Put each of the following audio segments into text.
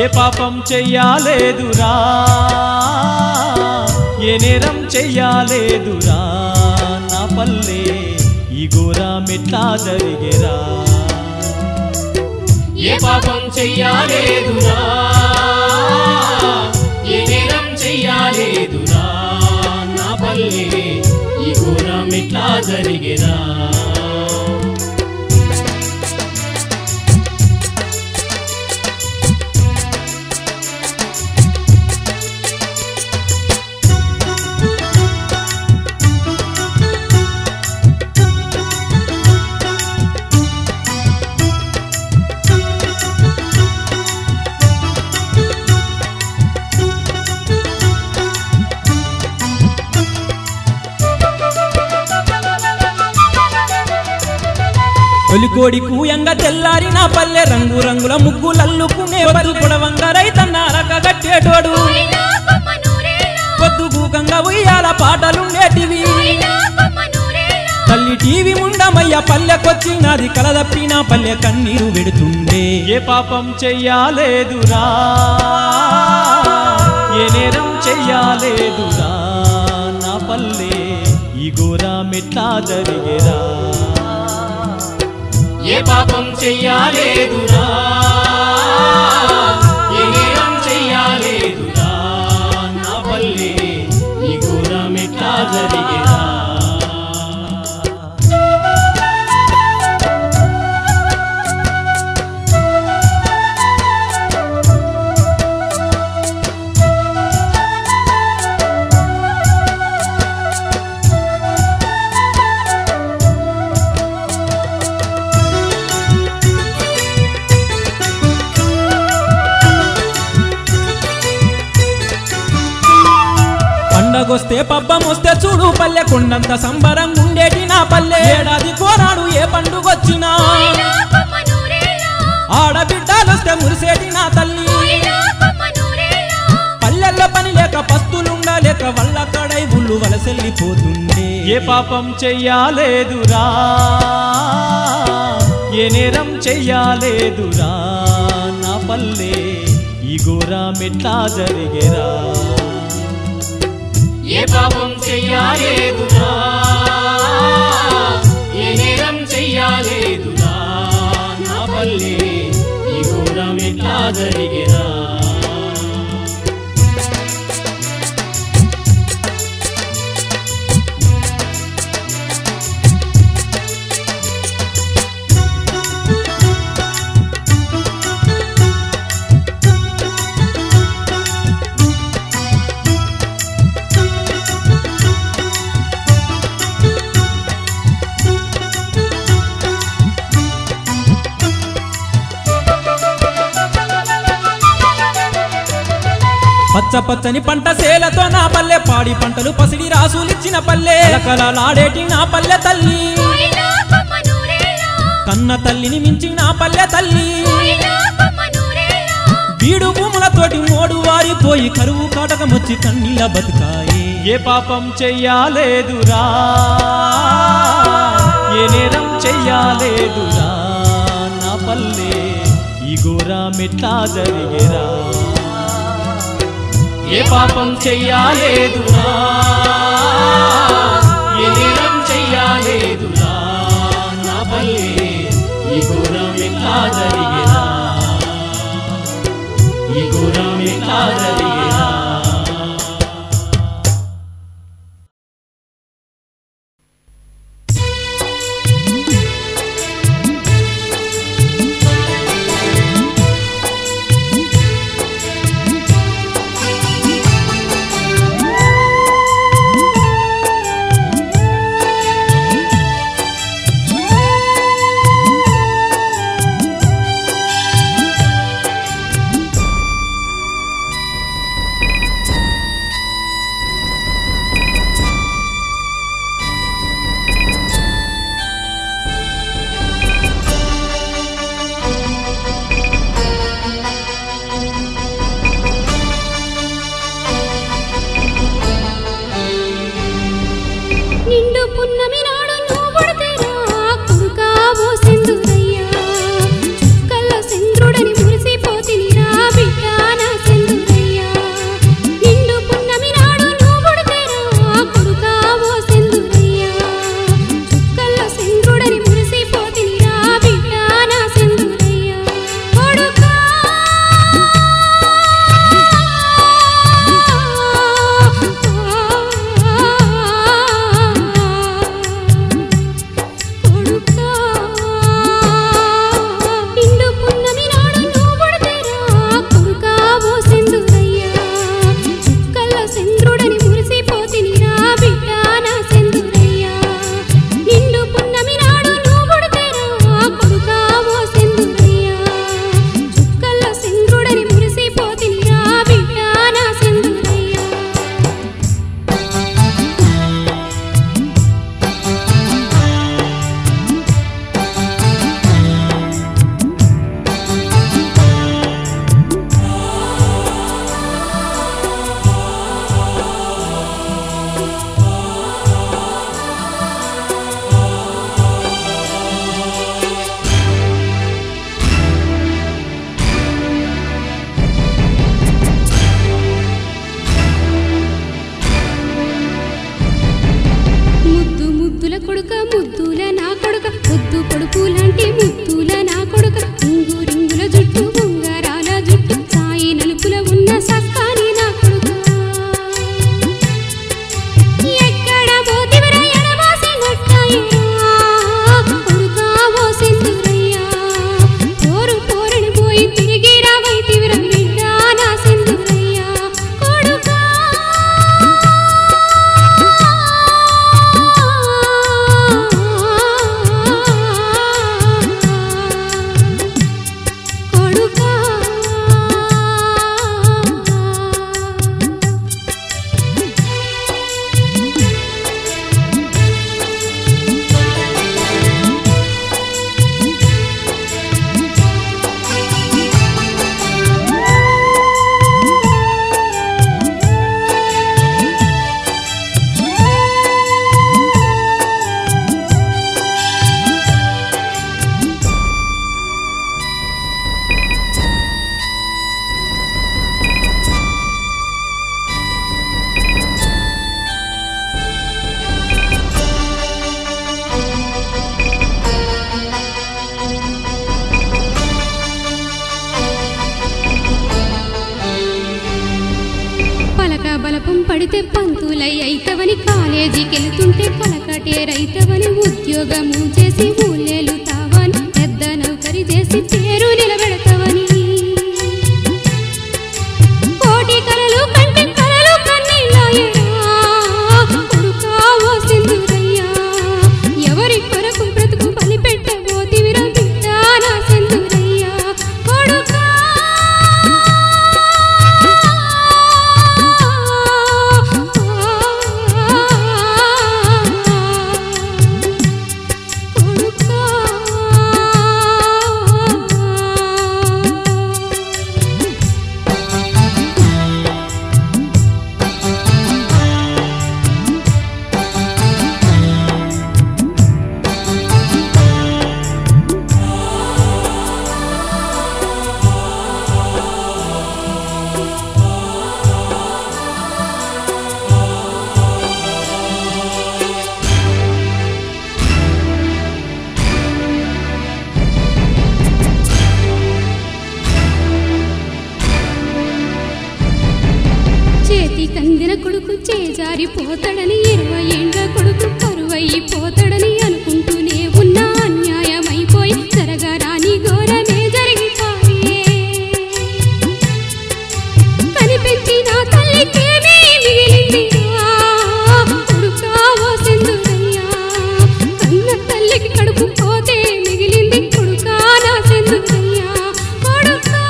ఏ పాపం చెయ్యాలేదురా ఏ నేరం చెయ్యాలేదురా నా పల్లె ఈ ఘోరమెట్లా జరిగేరా ఏ పాపం చెయ్యాలేదురా ఏ నేరం చెయ్యాలేదురా నా పల్లె ఈ ఘోరమెట్లా జరిగేరా తొలికోడి కూయంగా తెల్లారి నా పల్లె రంగు రంగుల ముగ్గులల్లుకునే బతుకు పొడవంగా రైతన్న అరకగట్టేటోడు పొద్దు కూకంగా ఉయ్యాల పాటలుండేటివి తల్లి టీవీ ముండమయ్య పల్లెకొచ్చినది కలదప్పి నా పల్లె కన్నీరు వెడుతుండే ఏ పాపం చెయ్యాలేదురా ఏ నేరం చెయ్యాలేదురా నా పల్లె ఈ ఘోరమెట్లా జరిగేరా ఏ పాపం చెయ్యాలేదురా ఏ నేరం చెయ్యాలేదురా నా పల్లె ఈ ఘోరమెట్లా జరిగేరా పండగొస్తే పబ్బమొస్తే చూడు పల్లె కొండంత సంబరంగా ఉండేటి నా పల్లె ఏడాది కోనాడు ఏ పండుగొచ్చినా ఆడబిడ్డలొస్తే మురిసేటి నా తల్లి పల్లెల్లో పని లేక పస్తులుండలేక వల్ల కడై ఉళ్ళు వలసెల్లిపోతుండే ఏ పాపం చెయ్యాలేదురా ఏ నేరం చెయ్యాలేదురా నా పల్లె ఈ ఘోరమెట్లా జరిగేరా ఏ పాపం చెయ్యాలేదురా ఏ నేరం చెయ్యాలేదురా నా పల్లె ఈ ఘోరమెట్లా జరిగేరా పచ్చ పచ్చని పంట సేలతో నా పల్లె పాడి పంటలు పసిడి రాసులిచ్చిన పల్లె కలలాడేటి నా పల్లె తల్లి కన్న తల్లిని మించి నా పల్లె తల్లి బీడు భూములతోటి మోడు వారిపోయి కరువు కాటకమొచ్చి కన్నీళ్ళ బతుకాయే ఏ పాపం చెయ్యాలేదురా ఏ నేరం చెయ్యాలేదురా నా పల్లె ఈ ఘోరమెట్లా జరిగేరా ఏ పాపం చెయ్యాలేదురా ఏ నేరం చెయ్యాలేదురా నా పల్లె ఈ ఘోరమెట్లా జరిగేరా ఈ ఘోరమెట్లా జరిగేరా చుక్కల్లో చంద్రుడని మురిసిపోతినిరా బిడ్డ పాపం పడితే పంతులై అయితవని కాలేజీకెళ్తుంటే కలకటే రైతవని ఉద్యోగము చేసి ఊళ్ళేలుతావని పెద్ద నౌకరి చేసి పేరు నిలబెడతావని కోటి కలలు కంటే కలలు కన్నీళ్ళాయేరా కొడుకా ఓ సింధూరయ్యా ఎవరి కొరకు బ్రతుకు బలి పెట్టబోతివిరా బిడ్డ నా సింధూరయ్యా కొడుకా కందిన కొడుకు చేజారిపోతాడని 20 ఏండ్ల కొడుకు కరువైపోతాడని అనుకుంటూనే ఉన్న అన్యాయమైపోయి జరగరాని ఘోరమే జరిగిపోయే కనిపించిన తల్లికేమీ మిగిలిందిరా కొడుకా ఓ సింధూరయ్యా కన్న తల్లికి కడుపు పోతే మిగిలింది కొడుకా నా సింధూరయ్యా కొడుకా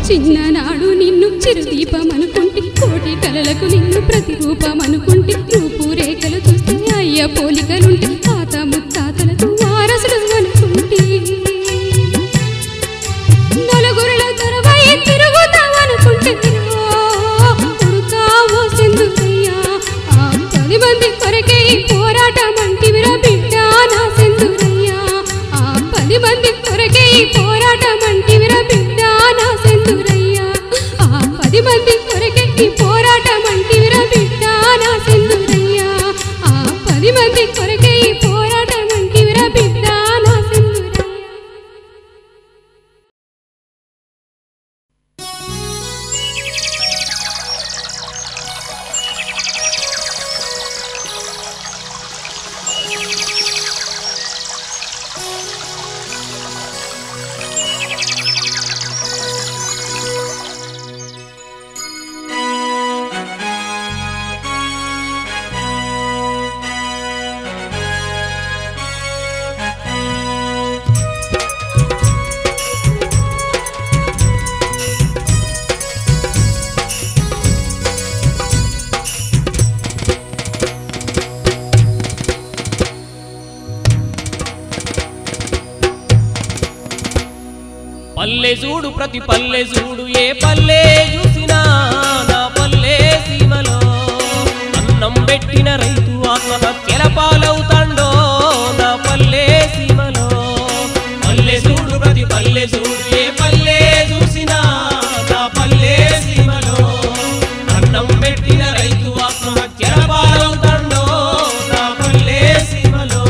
చిన్ననాడు నిన్ను చిరుదీపం అనుకుంటే కోటి కలలకు నిన్ను ప్రతిరూపం అనుకుంటే రూపురేఖలు చూస్తే అయ్య పోలికలుంటే తాత ముత్తాతలకు వారసులు అనుకుంటే నలుగురుల తరవై తిరుగుతావనుకుంటే కొడుకా ఓ సింధూరయ్యా ఆ 10 మంది కొరకే ఈ పోరాటం అంటివిరా బిడ్డ నా సింధూరయ్యా ఆ 10 మంది కొరకే ఈ పోరాటం అంటివిరా బిడ్డ నా సింధూరయ్యా ఆ 10 మంది కొరకే ఈ పోరాటం అంటివిరా బిడ్డ నా సింధూరయ్యా ఆ 10 మంది కొరకే ఈ పోరాటం అంటివిరా బిడ్డ నా సింధూరయ్యా పల్లె చూడు ప్రతి పల్లె చూడు ఏ పల్లె చూసినా నా పల్లె సీమలో అన్నం పెట్టిన రైతు ఆత్మహత్యల పాలవుతాండో నా పల్లె సీమలో పల్లె చూడు ప్రతి పల్లె చూడు ఏ పల్లె చూసినా నా పల్లె సీమలో అన్నం పెట్టిన రైతు ఆత్మహత్యల పాలవుతాండో నా పల్లె సీమలో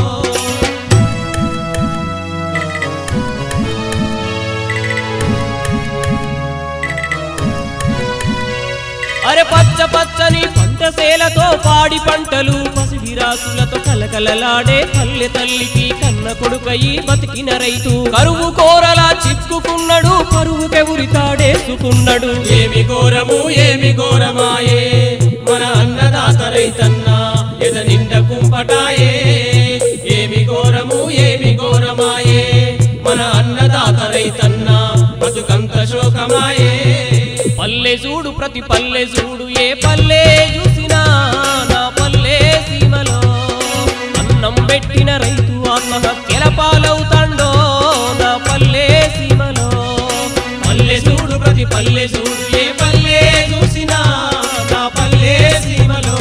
అరే పచ్చ పచ్చని పంటసేలతో పాడి పంటలు పసిగిరాకులతో కలకలలాడే పల్లె తల్లికి కన్న కొడుకయి బతికిన రైతు కరువు కోరలా చిక్కుకున్నాడు కరువుకె ఉరితాడేసుకున్నాడు ఏమి ఘోరము ఏమి ఘోరమాయే మన అన్నదాత రైతన్న ఎద నిండ కుంపటాయే ఏమి ఘోరము ఏమి ఘోరమాయే మన అన్నదాత రైతన్న బతుకంత శోకమాయే పల్లె చూడు ప్రతి పల్లె చూడు ఏ పల్లె చూసినా నా పల్లె సీమలో అన్నం పెట్టిన రైతు ఆత్మహత్యల పాలవుతాండో నా పల్లె సీమలో పల్లె చూడు ప్రతి పల్లె చూడు ఏ పల్లె చూసినా నా పల్లె సీమలో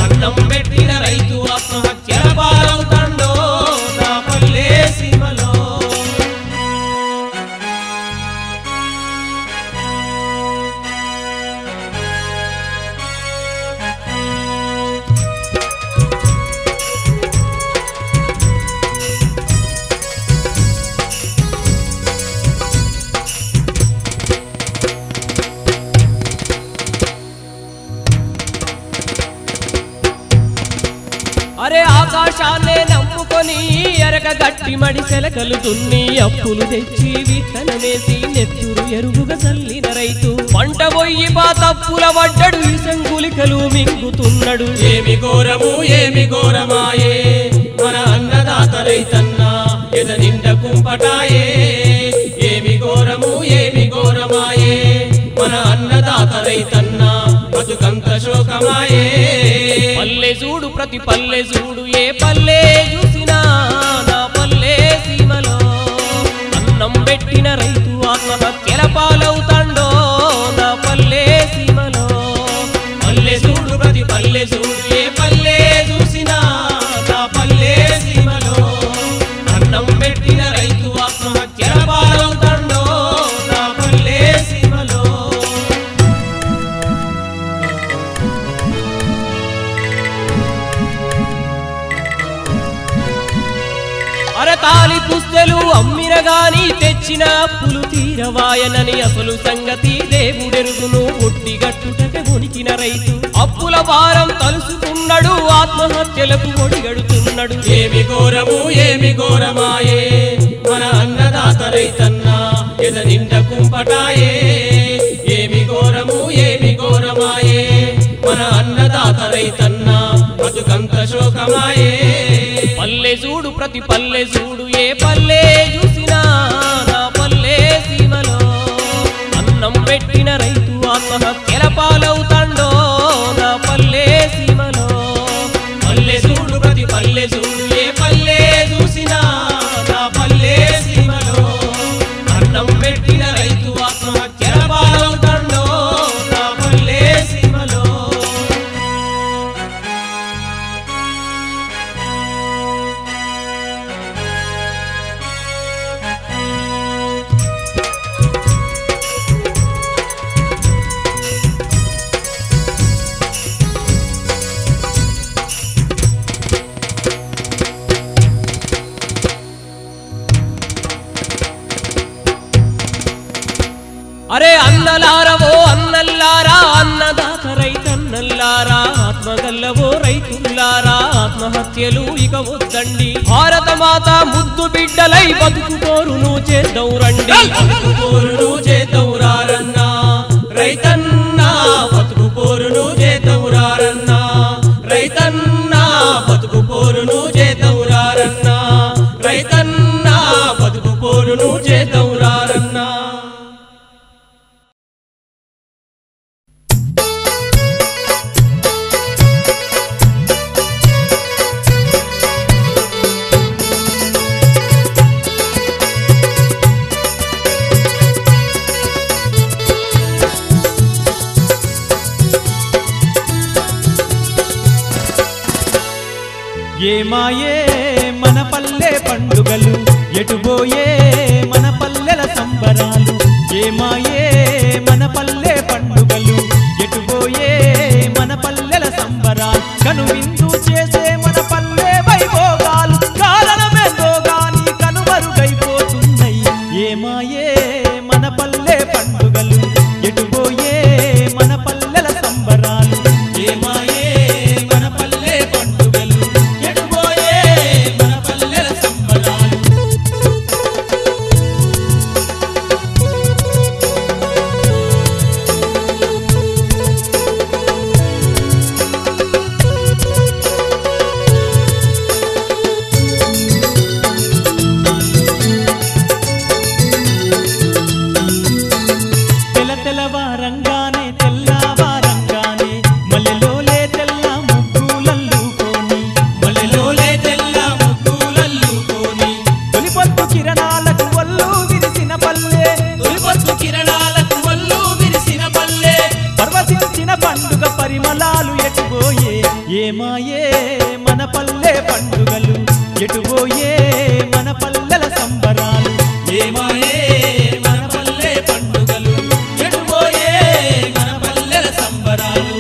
అన్నం పెట్టిన రైతు ఆత్మహత్యల పాలవుతాండో నా పల్లె సీమలో అరే ఆకాశాన్నే నమ్ముకొని ఎరక గట్టి మడిసెలకలు దున్ని అప్పులు తెచ్చి విత్తనమేసి నెత్తురు ఎరువుగా చల్లిన రైతు పంట పోయి తప్పుల పడ్డడు ఈ సంగులికలు మింగుతున్నాడు ఏమి ఘోరము ఏమి ఘోరమాయే మన అన్నదాత రైతన్న ఎద నిండ కుంపటాయే ఏమి ఘోరము ఏమి ఘోరమాయే మన అన్నదాత రైతన్న బతుకంత శోకమాయే పల్లె చూడు ప్రతి పల్లె చూడు ఏ పల్లె చూసినా నా పల్లె సీమలో అన్నం పెట్టిన రైతు ఆత్మహత్యల పాలవుతాండో నా పల్లె సీమలో పల్లె చూడు ప్రతి పల్లె చూడు ఏ పల్లె చూసినా నా పల్లె సీమలో అన్నం పెట్టిన రైతు ఆత్మహత్యల పాలవుతాండో నా పల్లె సీమలో అర తాలి పుస్తలు అమ్మిరగాని తెచ్చిన అప్పులు తీరవాయనని అసలు సంగతి దేవుడెరుగును ఒట్టి గట్టుటక ఉనికిన రైతు అప్పుల భారం తలుసుకున్నాడు ఆత్మహత్యలకు ఒడిగడుతున్నాడు ఏమి ఘోరము ఏమి ఘోరమాయే మన అన్నదాత రైతన్న ఎద నిండ కుంపటాయే ఏమి ఘోరము ఏమి ఘోరమాయే మన అన్నదాత రైతన్న బతుకంత శోకమాయే పల్లె చూడు ప్రతి పల్లె చూడు ఏ పల్లె చూసినా నా పల్లె సీమలో అన్నం పెట్టిన రైతు ఆత్మహత్యల పాలవుతాండో నా పల్లె సీమలో పల్లె చూడు ప్రతి పల్లె చూడు ఏ పల్లె చూసినా నా పల్లె సీమలో అన్నం పెట్టిన రైతు ఆత్మహత్యల పాలవుతాండో నా పల్లె సీమలో అరే అన్నలారవో అన్నల్లారా అన్నదాత రైతన్నల్లారా ఆత్మగల్లవో రైతుల్లారా ఆత్మహత్యలు ఇక వద్దండి భారత మాత ముద్దు బిడ్డలై బతుకుకోరును చేద్దాం రండి బతుకుపోరును చేతవురారన్నా రైతన్నా బతుకుపోరును చేతవురారన్నా రైతన్నా బతుకుపోరును చేతవురారన్నా రైతన్నా బతుకుపోరును చేతవురారన్నా ఏమాయే మన పల్లె పండుగలు ఎటుబోయే మన పల్లెల సంబరాలు ఏమాయే మన పల్లె పండుగలు ఎటుబోయే మన పల్లెల సంబరాలు కనువిందు చేసే మన పల్లె వైభోగాలు కారణమేందో గాని కనుమరుగైపోతున్నాయి ఏమాయే మన పల్లె పండుగలు ఎటుబోయే మన పల్లెల సంబరాలు ఏమాయే మన పల్లె పండుగలు ఎటుబోయే మన పల్లెల సంబరాలు ఏమాయే మన పల్లె పండుగలు ఎటుపోయే మన పల్లెల సంబరాలు ఏమాయే మన పల్లె పండుగలు ఎటుపోయే మన పల్లెల సంబరాలు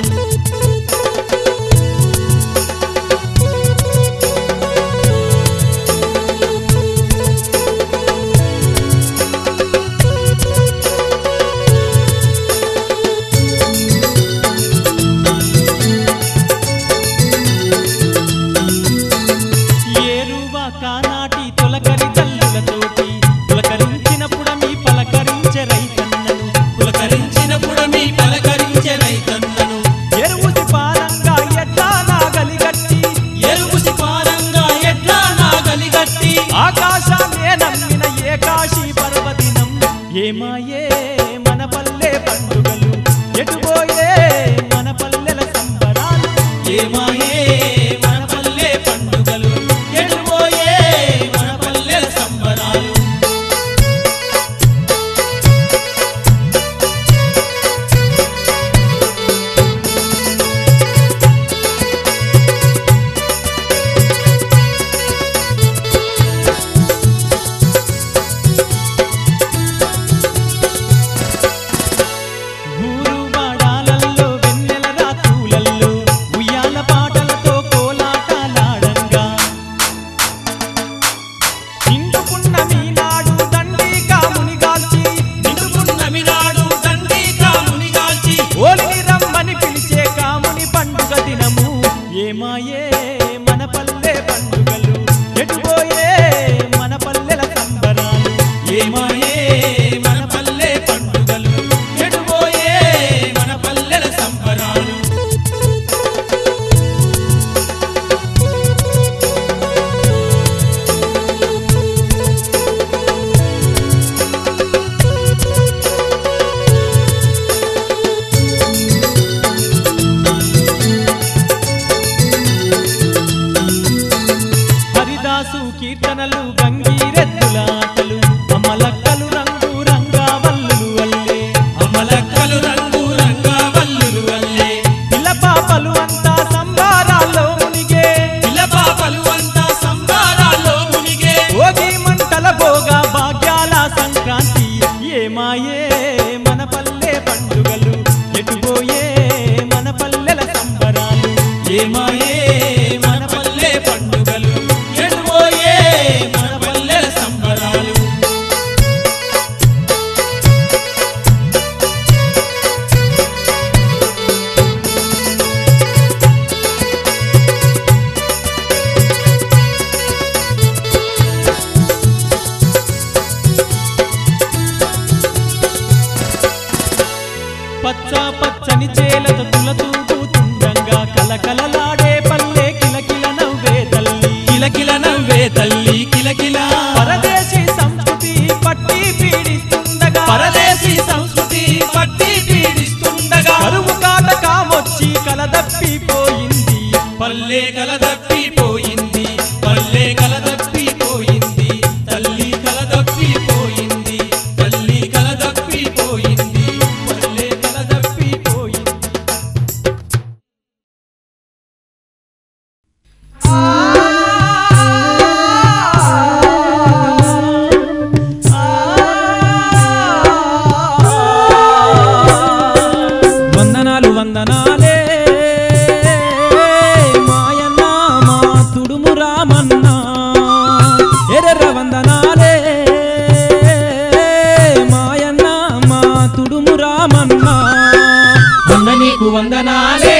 కానాటి తొలకరి తల్లులతోటి పులకరించినప్పుడు మీ పలకరించే రైతన్నను పులకరించినప్పుడు మీ పలకరించే రైతన్నను ఎరువుసి పారంగా ఎట్లా నాగలిగట్టి ఎరువుసి పారంగా ఎట్లా నాగలిగట్టి ఆకాశాన్నే నమ్మిన ఏకాశీ పర్వదినం ఏమాయే మన పల్లె పండుగలు ఎటుపోయే మన పల్లెల సంబరాలు ఏమాయే మన పల్లె పండుగలు ఎటుపోయే మన పల్లెల సంబరాలు ఊరు వాడాలల్లో వెన్నెల రాత్రులల్లో ఉయ్యాల పాటలతో కోలాటలాడంగా నిండుకున్న మీనాడు దండిగా మునిగాల్చి నిండుకున్నమి నాడు దండిగా మునిగాల్చి ఓలిని రమ్మని పిలిచే కాముని పండుగ దినము ఏమాయే మన పల్లె పండుగలు ఎటుపోయే మన పల్లెల సంబరాలు ఏమాయే మన పల్లె పండుగలు ఎటుపోయే మన పల్లెల సంబరాలు హరిదాసు కీర్తనలు గంగీరెద్దులాటలు అమ్మలక్కలు రంగు రంగా వల్లులు అల్లే అమలక్కలు రంగు రంగా వల్లులు వల్లే పిల్ల పాపలు అంతా సంబారాల్లో మునిగే పిల్లపాపలు అంతా సంబారాల్లో మునిగే భోగి మంటల భోగా భాగ్యాల సంక్రాంతి ఏమాయే మన పల్లె పండుగలు ఎటుపోయే మన పల్లెల సంబరాలు ఏమాయే మన పల్లె పండుగలు ఎటుపోయే మన పల్లెల సంబరాలు పచ్చ పచ్చని చేలతో తులతూగుతుండగా కలకలలాడే పల్లె కిలకిల నవ్వే తల్లి కిలకిల నవ్వే తల్లి కిలకిల పరదేశీ సంస్కృతి పట్టి పీడిస్తుండగా పరదేశీ సంస్కృతి పట్టి పీడిస్తుండగా కరువు కాట కామొచ్చి కలదప్పిపోయింది పల్లె కలదప్పిపోయింది పల్లె కలదప్పిపోయింది తల్లి కలదప్పిపోయింది తల్లి కలదప్పిపోయింది పల్లె కలదప్పిపోయింది వందనాలు వందనాలే మాయన్న మా తుడుము రామన్న ఎర్ర వందనాలే మాయన్న మా తుడుము రామన్న అన్న నీకు వందనాలే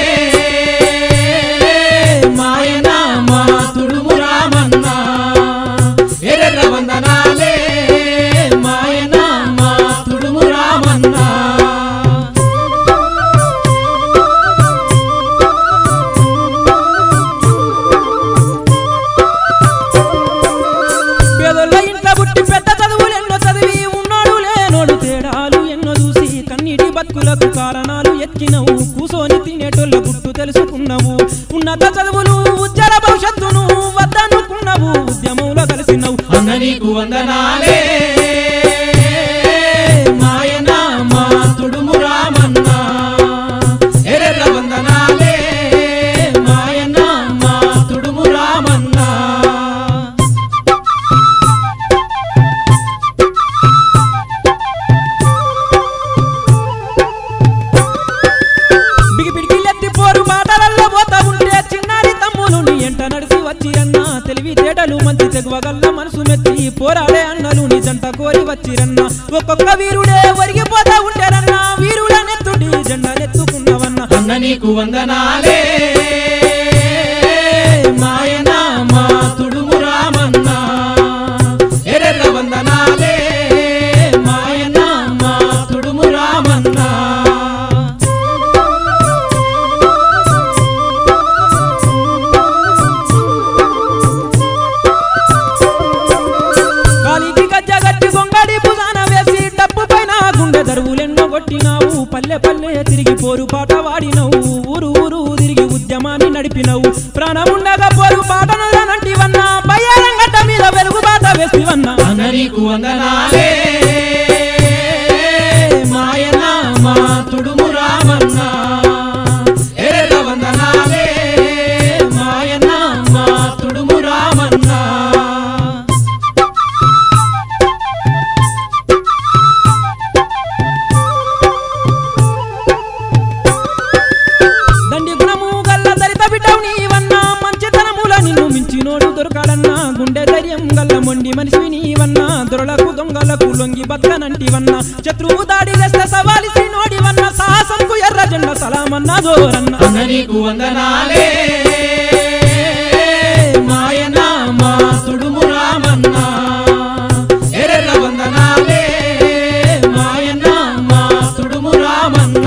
మాయన్న మా తుడుము రామన్న ఎర్ర వందనాలే మాయన్న మా తుడుము రామన్న పేదోళ్ళ ఇంట్లో పుట్టి పెద్ద చదువులు ఎన్నో చదివి ఉన్నాడు లేనోడు తేడాలు ఎన్నో చూసి కన్నీటి బతుకులకు కారణాలు ఎత్తినవు కూసోని తినేటోళ్ళ గుట్టు తెలుసుకున్నావు ఉన్నత చదువులు ఉజ్జల భవిష్యత్తును వద్దనుకున్నావు ఉద్యమంలో కలిసినవు అన్న నీకు వందనాలే మాయన్న మా తుడుము రామన్న ఎర్ర వందనాలే మాయన్న వచ్చిరన్న తెలివితేటలు మంచి తెగువగల్ల మనసు మెచ్చి పోరాడే అన్నలు నిజంట కోరి వచ్చిరన్న ఒక్కొక్క వీరుడే ఒరిగిపోతా ఉంటారన్న వీరుల నెత్తుడి జెండా నెత్తుకున్నవన్న అన్న నీకు వందనాలే మాయన మా తుడుము రామన్న ఎర్ర వందనాలే మాయన మా తుడుము రామన్న కాలికి గజ్జ గట్టి గొంగడి భుజాన వేసి డప్పు పైన గుండె దరువులెన్నో కొట్టినావు పల్లె పల్లె తిరిగి పోరు పాట వాడినవు ఊరు ఊరు తిరిగి ఉద్యమాన్ని నడిపినవు ప్రాణముండగా పోరు పాటను నంటివన్నా బయ్యారంగట్ట మీద వెలుగు బాట వేసివన్నా అన్న నీకు వందనాలే మాయన మా తుడుము రామన్న ఎర్ర వందనాలే మాయన మా తుడుము రామన్న దండి గుణము గల్ల దరిత బిడ్డవు నీవన్నా మంచితనముల నిన్ను మించినోడు దొరకాలన్నా గుండె ధైర్యం గల్ల మొండి మనిషివి నీవన్నా దొరలకు దొంగలకు లొంగి బతకనంటివన్నా శత్రువు దాడి చేస్తే సవాలిసి నోడివన్నా సాహసంకు ఎర్ర జెండ సలామన్నా జోరన్న అన్న నీకు వందనాలే మాయన మా తుడుము రామన్న ఎర్ర వందనాలే మాయన మా తుడుము రామన్న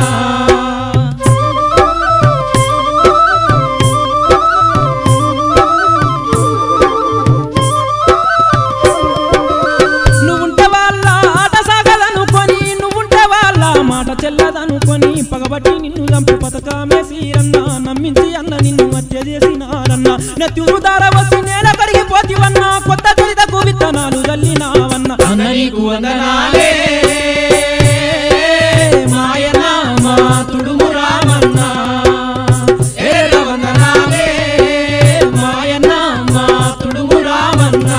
నువ్వుంటే వాళ్ళ ఆట సాగదనుకొని నువ్వుంటే వాళ్ళ మాట చెల్లదనుకొని పగబట్టి నిన్ను చంపి పథకమేసిరన్న నమ్మించి అన్న నిన్ను హత్య చేసినారన్న నెత్తురు దార వచ్చి నేల కరిగిపోతివన్నా కొత్త చరితకు విత్తనాలు జల్లినావన్న అన్న నీకు వందనాలే మాయన మా తుడుము రామన్న ఎర్ర వందనాలే మాయన మా తుడుము రామన్న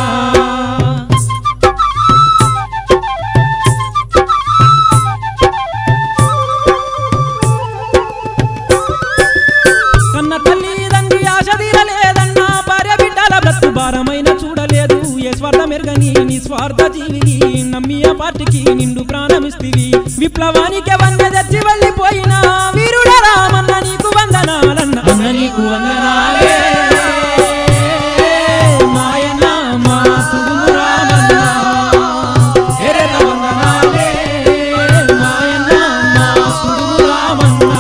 కన్న తల్లి తండ్రి ఆశ తీరలేదన్నా భార్య బిడ్డల బ్రతు భారమైన చూడలేదు ఏ స్వార్థ మెరుగని నిస్వార్థ జీవిని నమ్మి ఆ పార్టీకి నిండు ప్రాణమిస్తివి విప్లవానికి వన్నె తెచ్చి వెళ్ళిపోయినా వీరుడ రామన్న నీకు వందనాలన్న అన్న నీకు వందనాలే మాయన మా తుడుము రామన్న ఎర్ర వందనాలే మాయన మా తుడుము రామన్న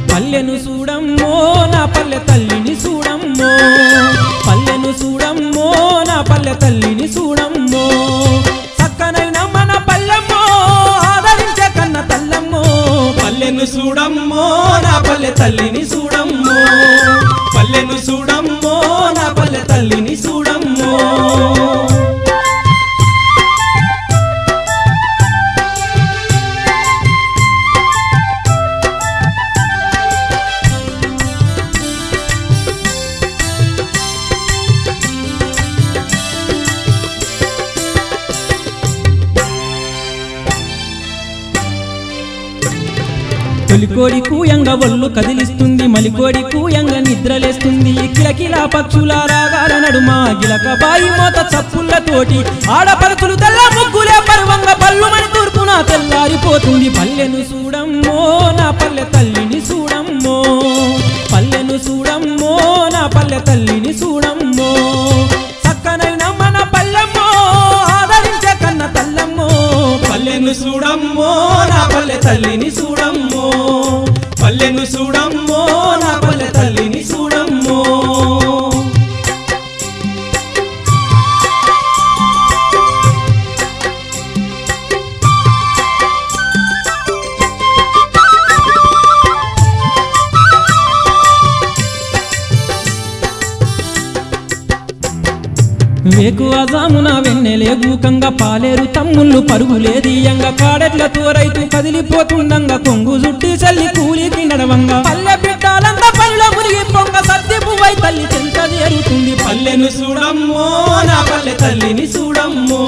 పల్లెను చూడమ్మో నా పల్లె తల్లిని చూడమ్మో పల్లెను చూడమ్మో నా పల్లె తల్లిని చూడమ్మో చక్కనైన మన పల్లెమ్మో ఆదరించే కన్న తల్లమ్మో పల్లెను చూడమ్మో నా పల్లె తల్లిని చూడమ్మో పల్లెను చూడమ్మో నా పల్లె తల్లిని చూడమ్మో తొలికోడి కూయంగ ఒళ్ళు కదిలిస్తుంది మలికోడి కూయంగ నిద్రలేస్తుంది కిలకిలా పక్షుల రాగాల నడుమ గిలక బాయి మోత చప్పుళ్ళతోటి ఆడపడుతులు తెల్ల ముగ్గులే పరువంగ పల్లుమని తూర్పున తెల్లారిపోతుంది పల్లెను చూడమ్మో నా పల్లె తల్లిని చూడమ్మో పల్లెను చూడమ్మో నా పల్లె తల్లిని చూడమ్మో చక్కనైన మన పల్లెమ్మో ఆదరించే కన్న తల్లమ్మో పల్లెను చూడమ్మో నా పల్లె తల్లిని చూడమ్మో పల్లెను చూడమ్మో నా పల్లె తల్లిని చూడమ్మో వేకు అజామున వెన్నెలే గూకంగా పాలేరు తమ్ముళ్ళు పరుగులేదీయంగా కాడెట్లతో రైతు కదిలిపోతుండంగా కొంగు జుట్టి చల్లి కూలికి నడవంగా పల్లె బిడ్డాలంతా పల్లె మురిగి పొంగ సత్తి పువ్వై తల్లి చెంత చేరుతుంది పల్లెను చూడమ్మో నా పల్లె తల్లిని చూడమ్మో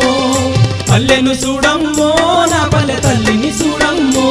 పల్లెను చూడమ్మో నా పల్లె తల్లిని చూడమ్మో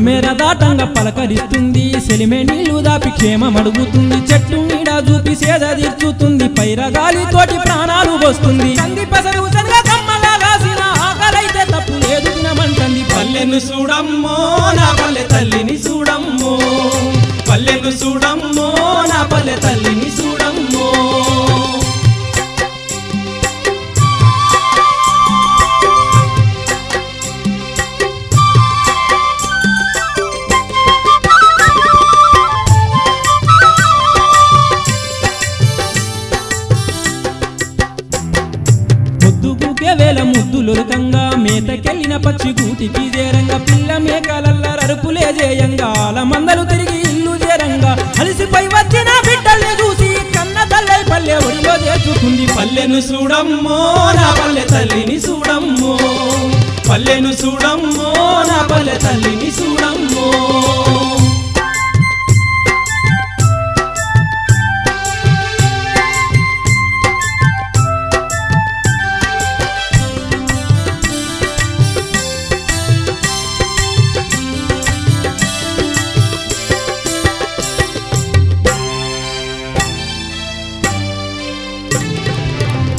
మేర దాటంగా పలకరిస్తుంది సెలిమే నీళ్లు దాపి క్షేమం అడుగుతుంది చెట్టు నీడ చూపి సేద తీర్చుతుంది పైరగాలి తోటి ప్రాణాలు వస్తుంది కంది పెసరు శనగ కమ్మగా కాసిన ఆకలైతే తప్పు లేదు తినమంటుంది పల్లెను చూడమ్మో నా పల్లె తల్లిని చూడమ్మో పల్లెను చూడమ్మో నా పల్లె తల్లిని చూడమ్మో వేల ముద్దులొలకంగా మేతకెళ్ళిన పచ్చి గూటికి చేరంగా పిల్ల మేకలల్ల రరుపులే చేయంగా ఆల మందలు తిరిగి ఇల్లు చేరంగా అలసిపై వచ్చిన బిడ్డల్ని చూసి కన్న తల్లై పల్లె ఒడిలో చేర్చుకుంది పల్లెను చూడమ్మో నా పల్లె తల్లిని చూడమ్మో పల్లెను చూడమ్మో నా పల్లె తల్లిని చూడమ్మో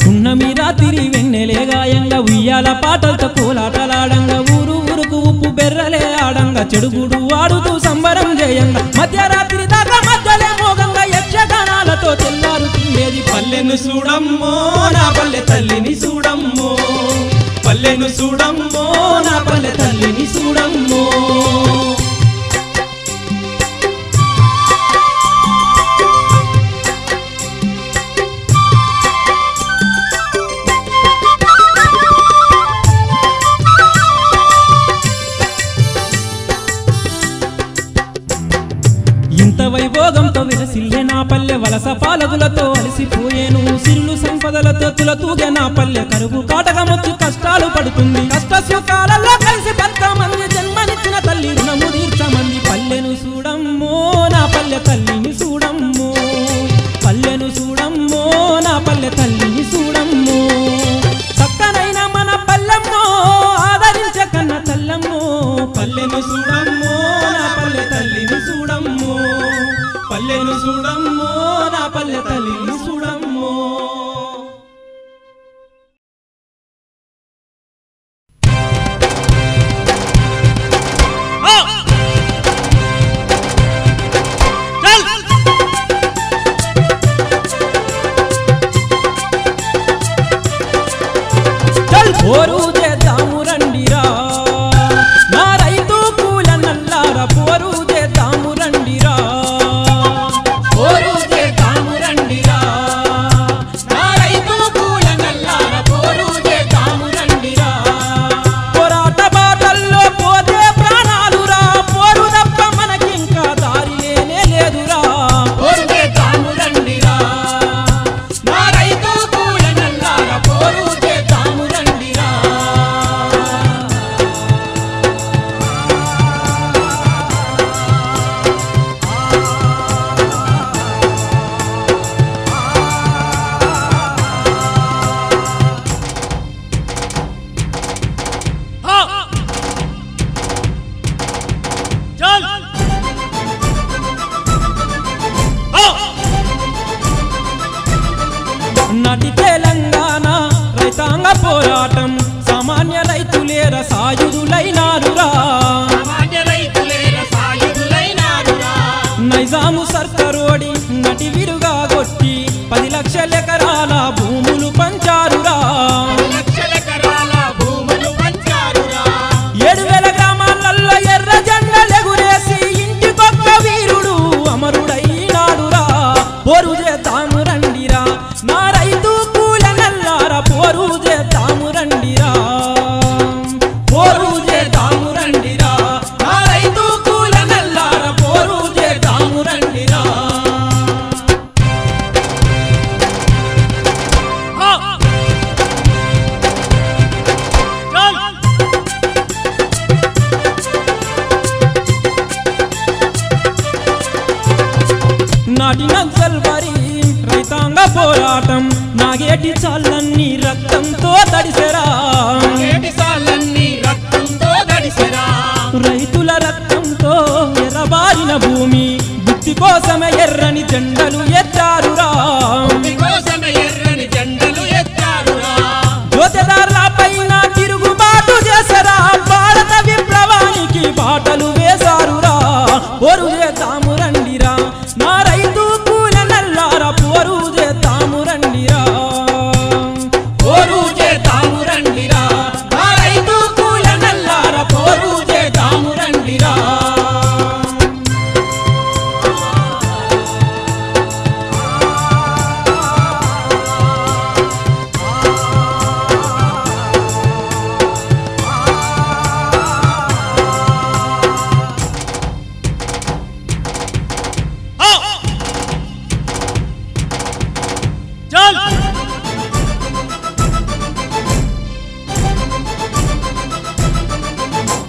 పున్నమి రాత్రి వెన్నెలే గాయంగా ఉయ్యాల పాటలతో కోలాటలాడంగా ఊరు ఊరుకు ఉప్పు బెర్రలే ఆడంగా చెడుగుడు ఆడుతూ సంబరం చేయంగా మధ్యరాత్రి దాకా మధ్యలే మోగంగా యక్షగానాలతో తెల్లారుతుండేది పల్లెను చూడమ్మో నా పల్లె తల్లిని చూడమ్మో పల్లెను చూడమ్మో నా పల్లె తల్లిని చూడమ్మో ఇంత వైభోగంతో విరసిల్లే నా పల్లె వలస పాలకులతో అలసిపోయేను సిరులు సంపదలతో తులతూగే నా పల్లె కరువు కాటకమొచ్చి కష్టాలు పడుతుంది కష్ట సుఖాలలో కలిసి బతకమంది జన్మనిచ్చిన తల్లి రుణము తీర్చమంది పల్లెను చూడమ్మో నా పల్లె తల్లిని చూడమ్మో పల్లెను చూడమ్మో నా పల్లె తల్లిని చూడమ్మో చక్కనైన మన పల్లెమ్మో ఆదరించే కన్న తల్లమ్మో పల్లెను చూడమ్మో నా పల్లె తల్లిని చూడమ్మో పల్లెను చూడమ్మో నా పల్లె తల్లిని చూడమ్మో పోరు చేద్దాము రండిరా నా రైతు కూల నల్లార పోరు చేద్దాము రండిరా పోరు చేద్దాము రండిరా నా రైతు కూల నల్లార పోరు చేద్దాము రండిరా పోరాట బాటల్లో పోతే ప్రాణాలురా పోరు తప్ప మనకింకా దారి లేనే లేదురా పోరు చేద్దాము రండిరా నా రైతు కూల నల్లార పోరు చేద్దాము రండిరా నటి తెలంగాణ రైతాంగ పోరాటం సామాన్య రైతులేర సాయుధులైనారురా సామాన్య రైతులేర సాయుధులైనారురా నైజాము సర్కరోడి నటి విరుగా కొట్టి 10 లక్షల ఎకరాల భూములు పంచారురా 10 లక్షల ఎకరాల భూములు పంచారురా 7,000 గ్రామాలలో ఎర్ర జెండలెగురేసి ఇంటి నల్లార పోరు చేద్దాము రండిరా పోరు చేద్దాము రండిరా నా రైతు కూల నల్లార పోరు చేద్దాము రండిరా నాటి నక్సల్ బరి రైతాంగ పోరాటం నాగేటి చాలన్నీ రక్తంతో తడిసెరా రైతుల రక్తంతో ఎర్రబారిన భూమి బుద్ధి కోసమే ఎర్రని జెండలు ఎత్తారురా జోతెదారుల పైన తిరుగుబాటు చేసరా భారత విప్లవానికి బాటలు వేశారురా పోరు చేద్దాము రండిరా నా రైతు కూల నల్లార పోరు చేద్దాము రండిరా పోరు చేద్దాము రండిరా నా రైతు కూల నల్లార పోరు చేద్దాము రండిరా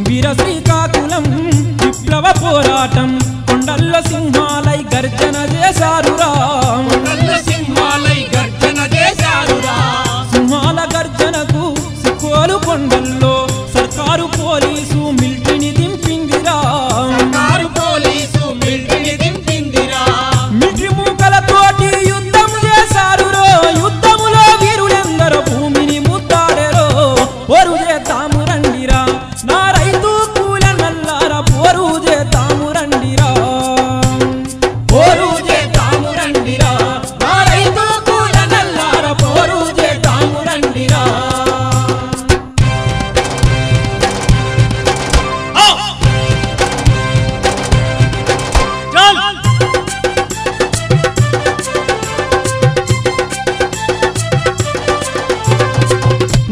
వీర శ్రీకాకుళం విప్లవ పోరాటం కొండల్లో సింహాలై గర్జన చేశారురా సింహాల గర్జనకు సిక్కోలు కొండల్లో సర్కారు పోలీసు మిలిటరీని దింపిందిరా మిలిటరీ మూకలతోటి యుద్ధం చేశారురో యుద్ధములో వీరులెందరో భూమిని ముద్దాడెరో పోరు చేద్దాము రండిరా నా రైతు కూల నల్లార పోరు చేద్దాము రండిరా పోరు చేద్దాము రండిరా నా రైతు కూల నల్లార పోరు చేద్దాము రండిరా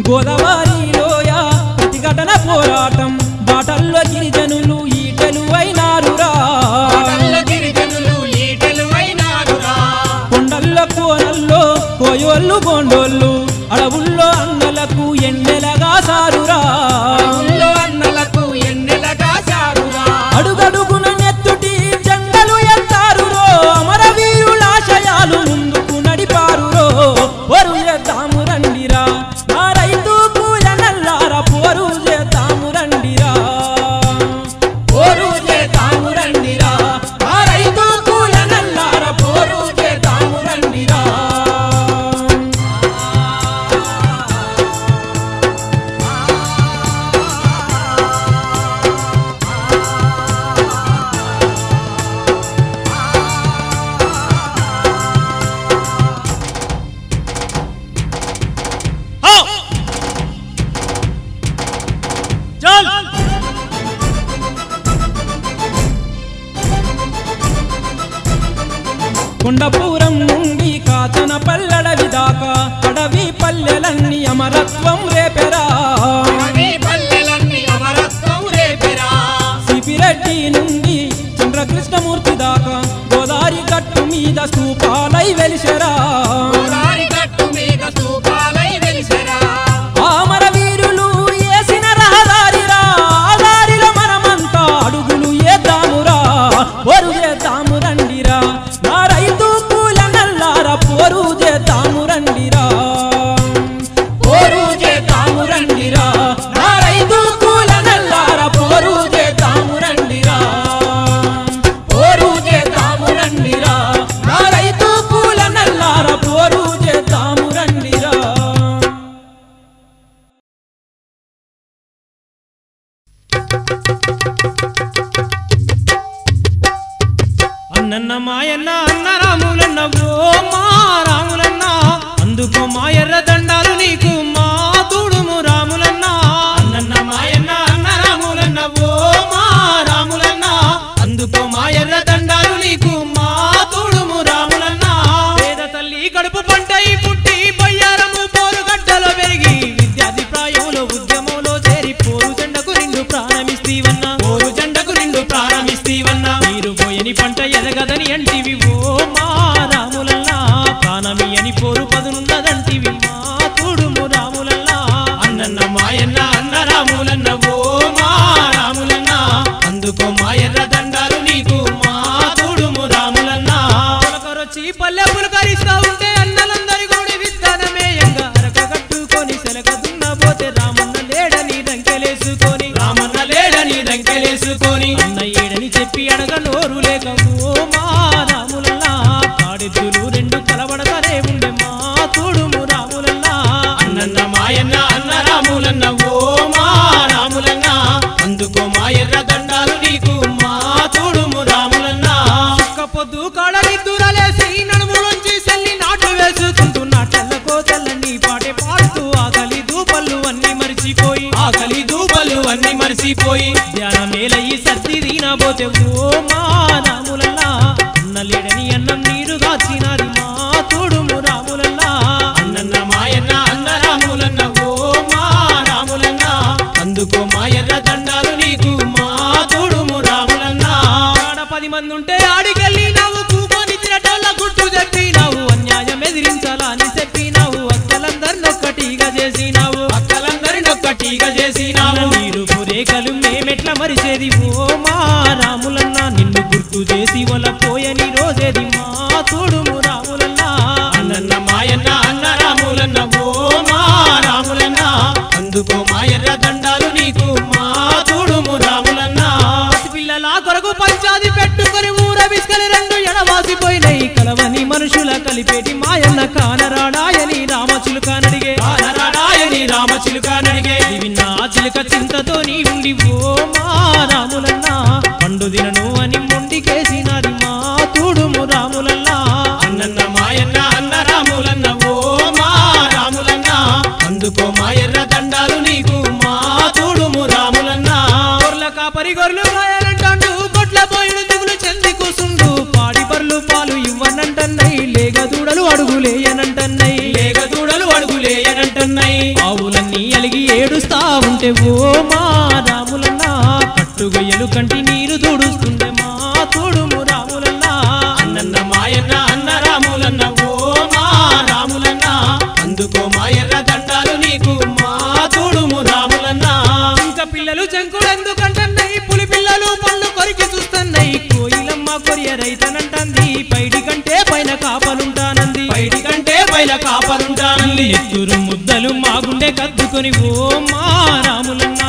గోదావరిలోయ ప్రతిఘటన పోరాటం బాటల్లో గిరిజనులు ఈటెలు అయినారురా కొండల్లో కోనల్లో కోయోళ్ళు గోండోళ్ళు అడవుల్లో అన్నలకు ఎన్నెలగా సారురా అడుగడుగున నెత్తుటి జెండలు ఎత్తారురో అమరవీరుల ఆశయాలు ముందుకు నడిపారురో పోరు చేద్దాము రండిరా నా రైతు కూల నల్లార పోరు చేద్దాము రండిరా పోరు చేద్దాము రండిరా నా రైతు కూల నల్లార పోరు చేద్దాము రండిరా కొండపురం నుండి కాచన పల్లెడవి దాకా అడవి పల్లెలన్నీ అమరత్వం రేపెరా సిపిరెడ్డి నుండి చంద్రకృష్ణమూర్తి దాకా గోదావరి గట్టు మీద స్తూపాలై వెలిసెరా అమరవీరులు వేసిన రహదారిరా ఆ దారిలో మనమంతా అడుగులు ఏద్దామురా పోరు చేద్దాము రండిరా నా రైతు కూల నల్లార పోరు చేద్దాము రండిరా పోరు చేద్దాము రండిరా నా రైతు కూల నల్లార పోరు చేద్దాము రండిరా పోరు చేద్దాము రండిరా నా రైతు కూల నల్లార పోరు చేద్దాము రండిరా అన్నన్న మాయన్న అన్న రాములన్న ఓ మా రాములన్న అందుకో మా ఎర్ర దండాలు నీకు మా తూడుము రాములన్న అన్నన్న మాయన్న అన్న రాములన్న ఓ మా రాములన్న అందుకో మా ఎర్ర దండాలు నీకు మా తూడుము రాములన్న పేద తల్లి కడుపు పంటై పుట్టి బయ్యారము పోరుగడ్డ సంపదనున్నదంటివి మా తోడుము రాములన్నా అన్నన్న మాయన్న అన్న రాములన్న ఓ మా రాములన్న అందుకో మాయర్ర దండాలు నీకు మా తోడుము రాములన్న పులకరొచ్చి పల్లె పులకరిస్తా ఉంటే అన్నలందరి గోడి విత్తనమేయంగా అరక కట్టుకొని సెలక దున్నపోతే రామన్న లేడని రంకెలేసుకొని రామన్న లేడని దంకెలేసుకొని అన్న ఏడని చెప్పి అడగ నోరు లేక ఓ మా రాములన్నా పాడెద్దులు రెండు కలబడతానే ఉండే మా తోడుము రాములన్నా అన్నన్న మాయన్న అన్న రాములన్న ఓ మా రాములన్న అందుకో మాయర్ర దండాలు నీకు మా తోడుము రాములన్న ఒక్క పొద్దు కాడనిద్దురలేసి నడుములోంచి సెల్లి నాట్లు వేసుకుంటున్నా తెల్లకో తెల్లని పాటే పాడుతూ ఆకలి దూపళ్ళు అన్ని మరిచిపోయి ఆకలి దూపలు అన్ని మరిసిపోయి ధ్యానమేలయ్యి సర్ది దీనబోతే ఓ మా రాములన్నా అన్నలేడని అన్నం నీరు దాచినాది మా తోడుము రాములన్నా అన్నన్న మాయన్న అన్న రాములన్న ఓ మా రాములన్న అందుకో మాయర్ర దండాలు నీకు మా తోడుము రాములన్న ఆడ 10 మంది ఉంటే ఆడికెళ్ళి నావు కూకొని తిరటోళ్ళ గుట్టు చెప్పినావు అన్యాయం ఎదిరించాలని చెప్పినావు అక్కలందరినొక్కటిగా చేసినావు అక్కలందరినొక్కటిగా చేసినావు నీరు పురేకలు మేమెట్ల మరిచేది ఓ మా రాములన్నా నిన్ను గుర్తు చేసి వల పోయని రోజేది మా తోడుము రాములన్నా అన్నన్న మాయన్న అన్న రాములన్న ఓ మా రాములన్న అందుకో మాయర్ర దండాలు నీకు మా తోడుము రాములన్న పిల్లల కొరకు పంచాది పెట్టుకొని ఊర విసుకలి రెండు ఎడవాసిపోయినాయి కలవని మనుషుల కలిపేటి మాయన్న కానరాడాయని రామచిలుకానడిగే కానరాడాయని రామచిలుకానడిగే విన్నా చిలుక చింతతో నీ ఉండి ఓ మా రాములన్నా పండు దినను అని మొండికేసినాది మా తోడుము రాములన్నా అన్నన్న మాయన్న అన్న రాములన్న ఓ మా రాములన్న అందుకో మాయర్ర దండాలు నీకు మా తోడుము రాములన్న గొర్ల కాపరి గొర్రెలు కాయాలంటాడు కొట్ల పోయిన దిగులు చెంది కూసుండు పాడి బర్లు పాలు ఇవ్వనంటన్నై లేగ దూడలు అడుగులేయనంటన్నై లేగ దూడలు అడుగులేయనంటున్నాయి ఆవులన్నీ అలిగి ఏడుస్తా ఉంటే ఓ మా రాములన్నా కట్టుగొయ్యలు కంటి నీరు దూడుస్తుండే మా తోడుము రాములన్నా అన్నన్న మాయన్న అన్న రాములన్న ఓ మా రాములన్న అందుకో మాయర్ర దండాలు నీకు మా తోడుము రాములన్న ఇంకా పిల్లలు చెంకుడెందుకంటన్నై పులి పిల్లలు పళ్ళు కొరికి చూస్తన్నై కోయిలమ్మ కొరియ రైతనంటంది పైడి కంటే పైన కాపలుంటానంది బయటి కంటే పైన కాపలుంటానంది ఎత్తురు ముద్దలు మా గుండె కద్దుకొని ఓ మా రాములన్నా